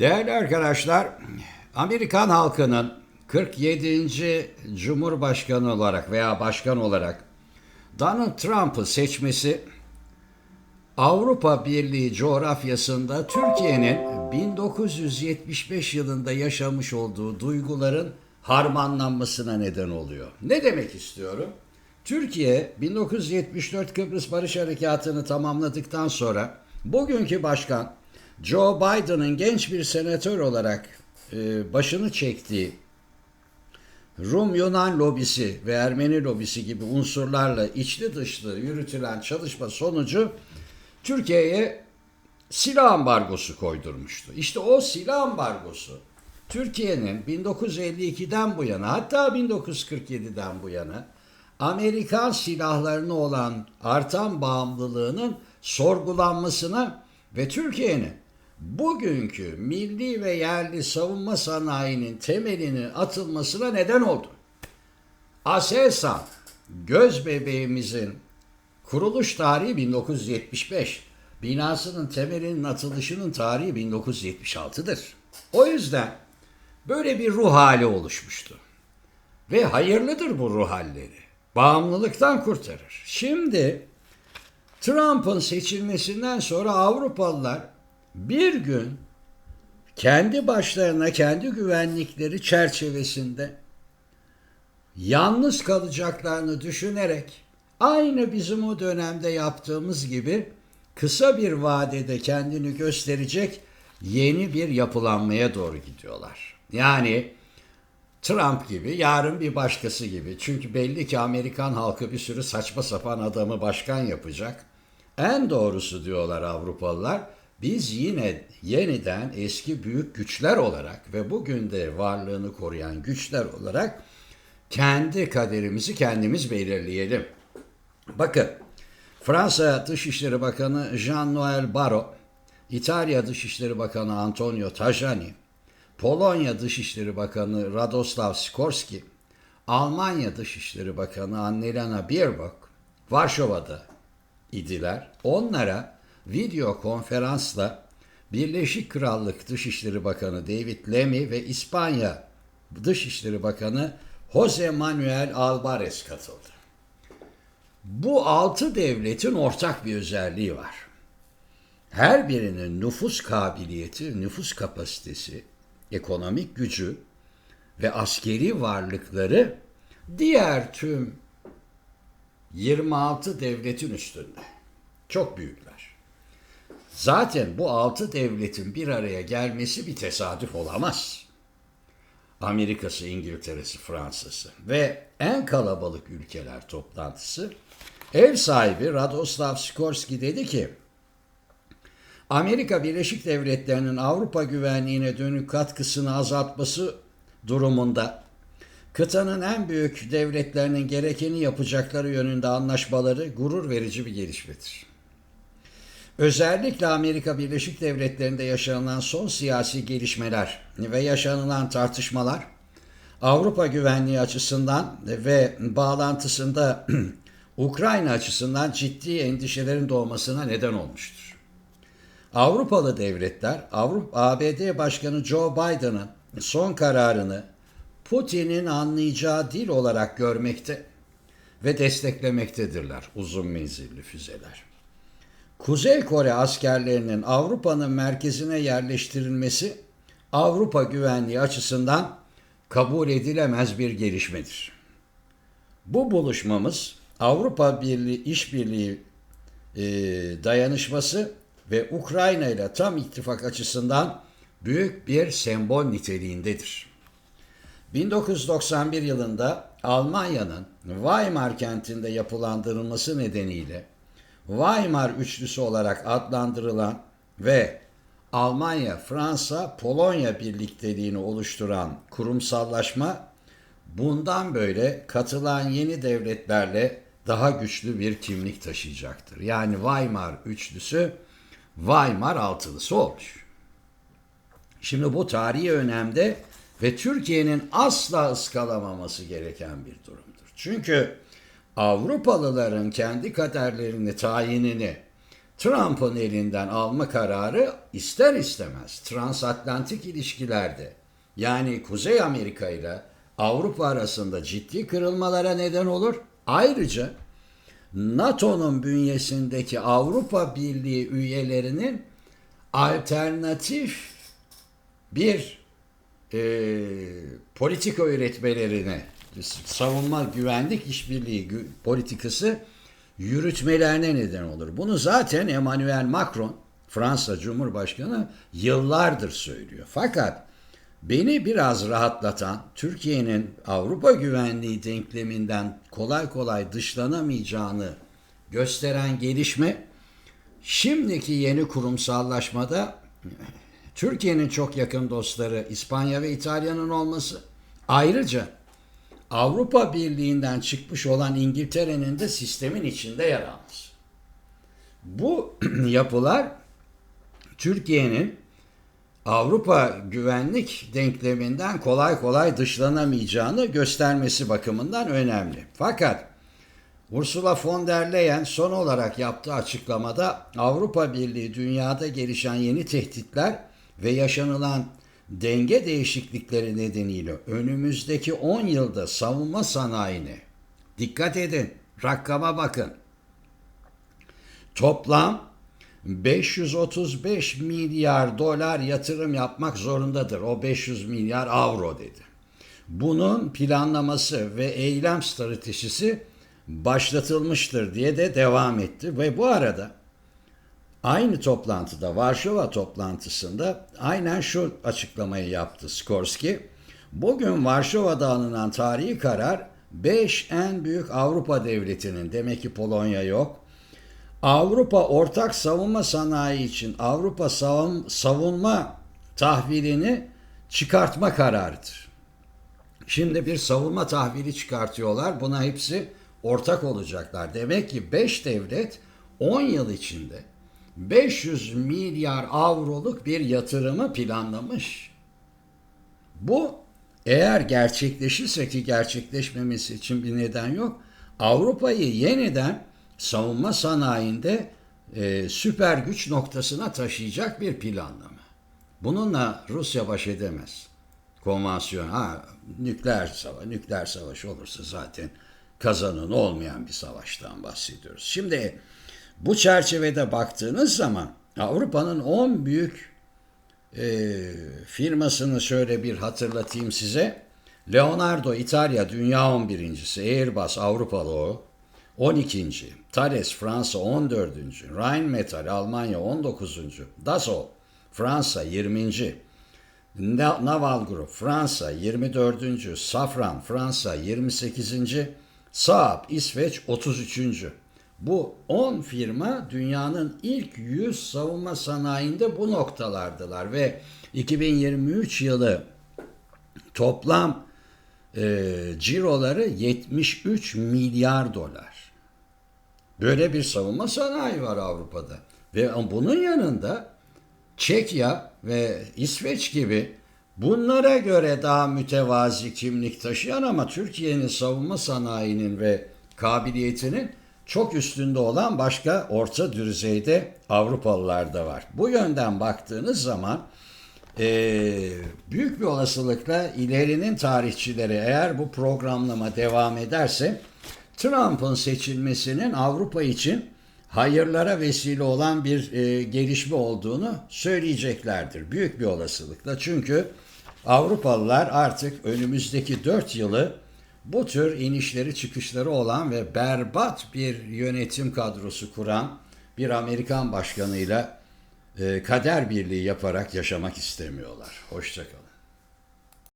Değerli arkadaşlar, Amerikan halkının 47. Cumhurbaşkanı olarak veya başkan olarak Donald Trump'ı seçmesi Avrupa Birliği coğrafyasında Türkiye'nin 1975 yılında yaşamış olduğu duyguların harmanlanmasına neden oluyor. Ne demek istiyorum? Türkiye 1974 Kıbrıs Barış Harekatı'nı tamamladıktan sonra bugünkü başkan Joe Biden'ın genç bir senatör olarak başını çektiği Rum-Yunan lobisi ve Ermeni lobisi gibi unsurlarla içli dışlı yürütülen çalışma sonucu Türkiye'ye silah ambargosu koydurmuştu. İşte o silah ambargosu Türkiye'nin 1952'den bu yana, hatta 1947'den bu yana Amerikan silahlarına olan artan bağımlılığının sorgulanmasına ve Türkiye'nin bugünkü milli ve yerli savunma sanayinin temelinin atılmasına neden oldu. Aselsan, göz bebeğimizin kuruluş tarihi 1975, binasının temelinin atılışının tarihi 1976'dır. O yüzden böyle bir ruh hali oluşmuştu. Ve hayırlıdır bu ruh halleri. Bağımlılıktan kurtarır. Şimdi Trump'ın seçilmesinden sonra Avrupalılar bir gün kendi başlarına, kendi güvenlikleri çerçevesinde yalnız kalacaklarını düşünerek aynı bizim o dönemde yaptığımız gibi kısa bir vadede kendini gösterecek yeni bir yapılanmaya doğru gidiyorlar. Yani Trump gibi, yarın bir başkası gibi. Çünkü belli ki Amerikan halkı bir sürü saçma sapan adamı başkan yapacak. En doğrusu diyorlar Avrupalılar, biz yine yeniden eski büyük güçler olarak ve bugün de varlığını koruyan güçler olarak kendi kaderimizi kendimiz belirleyelim. Bakın, Fransa Dışişleri Bakanı Jean-Noël Barrot, İtalya Dışişleri Bakanı Antonio Tajani, Polonya Dışişleri Bakanı Radosław Sikorski, Almanya Dışişleri Bakanı Annalena Baerbock Varşova'da idiler. Onlara video konferansla Birleşik Krallık Dışişleri Bakanı David Lammy ve İspanya Dışişleri Bakanı José Manuel Álvarez katıldı. Bu 6 devletin ortak bir özelliği var. Her birinin nüfus kabiliyeti, nüfus kapasitesi, ekonomik gücü ve askeri varlıkları diğer tüm 26 devletin üstünde. Çok büyükler. Zaten bu 6 devletin bir araya gelmesi bir tesadüf olamaz. Amerika'sı, İngiltere'si, Fransa'sı ve en kalabalık ülkeler toplantısı, ev sahibi Radosław Sikorski dedi ki, Amerika Birleşik Devletleri'nin Avrupa güvenliğine dönük katkısını azaltması durumunda kıtanın en büyük devletlerinin gerekeni yapacakları yönünde anlaşmaları gurur verici bir gelişmedir. Özellikle Amerika Birleşik Devletleri'nde yaşanılan son siyasi gelişmeler ve yaşanılan tartışmalar Avrupa güvenliği açısından ve bağlantısında Ukrayna açısından ciddi endişelerin doğmasına neden olmuştur. Avrupalı devletler ABD Başkanı Joe Biden'ın son kararını Putin'in anlayacağı dil olarak görmekte ve desteklemektedirler uzun menzilli füzeler. Kuzey Kore askerlerinin Avrupa'nın merkezine yerleştirilmesi Avrupa güvenliği açısından kabul edilemez bir gelişmedir. Bu buluşmamız Avrupa Birliği İşbirliği dayanışması ve Ukrayna ile tam ittifak açısından büyük bir sembol niteliğindedir. 1991 yılında Almanya'nın Weimar kentinde yapılandırılması nedeniyle Weimar Üçlüsü olarak adlandırılan ve Almanya, Fransa, Polonya birlikteliğini oluşturan kurumsallaşma bundan böyle katılan yeni devletlerle daha güçlü bir kimlik taşıyacaktır. Yani Weimar Üçlüsü, Weimar Altılısı olmuş. Şimdi bu tarihi önemde ve Türkiye'nin asla ıskalamaması gereken bir durumdur. Çünkü Avrupalıların kendi kaderlerini, tayinini Trump'ın elinden alma kararı ister istemez transatlantik ilişkilerde, yani Kuzey Amerika ile Avrupa arasında ciddi kırılmalara neden olur. Ayrıca NATO'nun bünyesindeki Avrupa Birliği üyelerinin alternatif bir politika üretmelerine, savunma güvenlik işbirliği politikası yürütmelerine neden olur. Bunu zaten Emmanuel Macron, Fransa Cumhurbaşkanı, yıllardır söylüyor. Fakat beni biraz rahatlatan, Türkiye'nin Avrupa güvenliği denkleminden kolay kolay dışlanamayacağını gösteren gelişme, şimdiki yeni kurumsallaşmada Türkiye'nin çok yakın dostları İspanya ve İtalya'nın olması, ayrıca Avrupa Birliği'nden çıkmış olan İngiltere'nin de sistemin içinde yer alması. Bu yapılar Türkiye'nin Avrupa güvenlik denkleminden kolay kolay dışlanamayacağını göstermesi bakımından önemli. Fakat Ursula von der Leyen son olarak yaptığı açıklamada Avrupa Birliği dünyada gelişen yeni tehditler ve yaşanılan denge değişiklikleri nedeniyle önümüzdeki 10 yılda savunma sanayine, dikkat edin, rakama bakın, toplam 535 milyar dolar yatırım yapmak zorundadır. O 500 milyar avro dedi. Bunun planlaması ve eylem stratejisi başlatılmıştır diye de devam etti. Ve bu arada aynı toplantıda, Varşova toplantısında aynen şu açıklamayı yaptı Sikorsky. Bugün Varşova'da alınan tarihi karar 5 en büyük Avrupa devletinin, demek ki Polonya yok, Avrupa ortak savunma sanayi için Avrupa savunma tahvilini çıkartma kararıdır. Şimdi bir savunma tahvili çıkartıyorlar. Buna hepsi ortak olacaklar. Demek ki 5 devlet 10 yıl içinde 500 milyar avroluk bir yatırımı planlamış. Bu eğer gerçekleşirse, ki gerçekleşmemesi için bir neden yok, Avrupa'yı yeniden savunma sanayinde süper güç noktasına taşıyacak bir planlama. Bununla Rusya baş edemez. Konvansiyon, nükleer savaş olursa zaten kazanın olmayan bir savaştan bahsediyoruz. Şimdi bu çerçevede baktığınız zaman Avrupa'nın 10 büyük firmasını şöyle bir hatırlatayım size. Leonardo İtalya dünya 11.'si, Airbus Avrupalı o 12. Thales Fransa 14. Rheinmetall Almanya 19. Dassault Fransa 20. Naval Group Fransa 24. Safran Fransa 28. Saab İsveç 33. Bu 10 firma dünyanın ilk 100 savunma sanayinde bu noktalardılar ve 2023 yılı toplam ciroları 73 milyar dolar. Böyle bir savunma sanayi var Avrupa'da. Ve bunun yanında Çekya ve İsveç gibi bunlara göre daha mütevazi kimlik taşıyan ama Türkiye'nin savunma sanayinin ve kabiliyetinin çok üstünde olan başka orta düzeyde Avrupalılar da var. Bu yönden baktığınız zaman büyük bir olasılıkla ilerinin tarihçileri, eğer bu programlama devam ederse, Trump'ın seçilmesinin Avrupa için hayırlara vesile olan bir gelişme olduğunu söyleyeceklerdir. Büyük bir olasılıkla. Çünkü Avrupalılar artık önümüzdeki 4 yılı bu tür inişleri çıkışları olan ve berbat bir yönetim kadrosu kuran bir Amerikan başkanıyla kader birliği yaparak yaşamak istemiyorlar. Hoşça kalın.